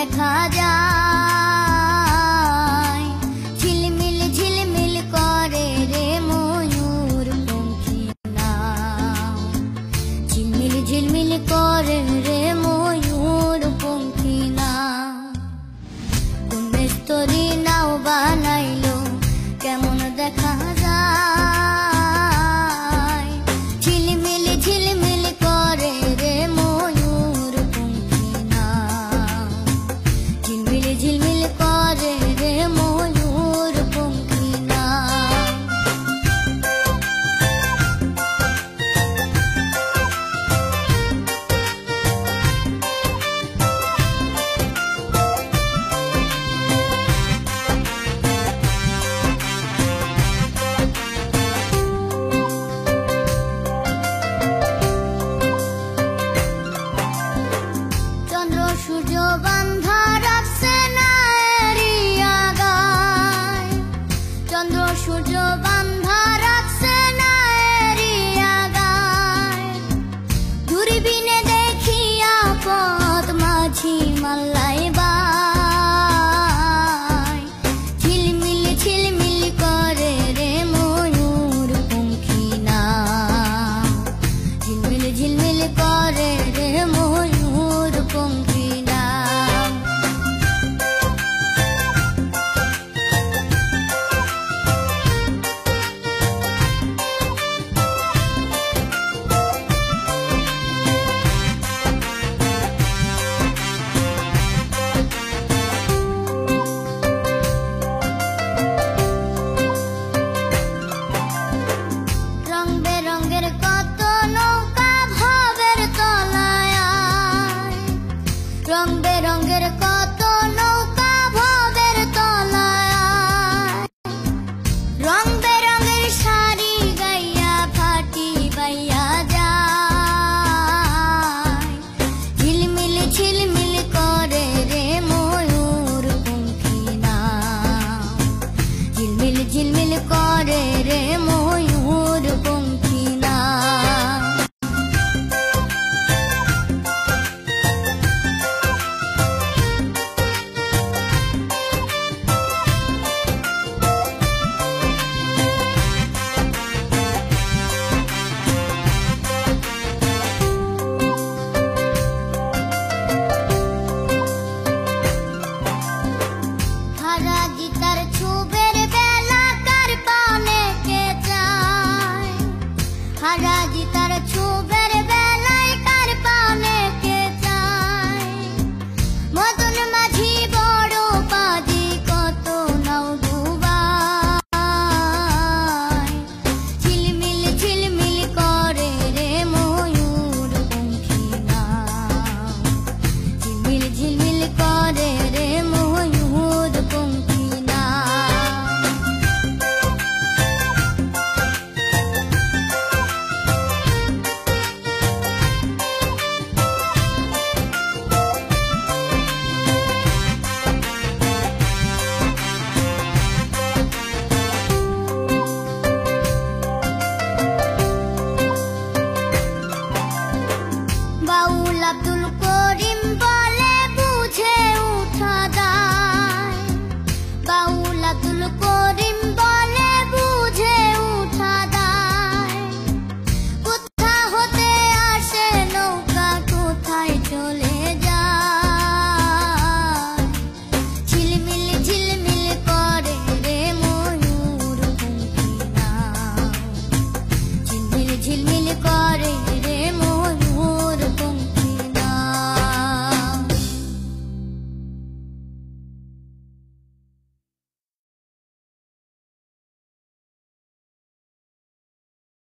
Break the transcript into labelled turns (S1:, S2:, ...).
S1: দেখা যায়। ঝিলমিল ঝিলমিল করে রে ময়ূর পঙ্খী নাও, ঝিলমিল ঝিলমিল করে রে ময়ূর পঙ্খী নাও। কোন মিস্ত্রি নাও বানাইলো কেমন দেখা যায়। ঝিলমিল ঝিলমিল করে রে ময়ূর পঙ্খী নাও, ঝিলমিল ঝিলমিল করে রে ময়ূর পঙ্খী নাও। চন্দ্র সূর্য বান্ধা রাখছে না এরিয়া গায়, চন্দ্র সূর্য বান্ধা রাখছে না এরিয়া গায়। দূরবীনে দেখিয়া পথ মাঝি মাল্লাই বাই। ঝিলমিল ঝিলমিল করে রে ময়ূর পঙ্খী নাও, ঝিলমিল ঝিলমিল করে রে ময়ূর পঙ্খী নাও। রং বেরঙের কত নৌকা ভাবের তলায় আয়, রং বেরঙের কত নৌকা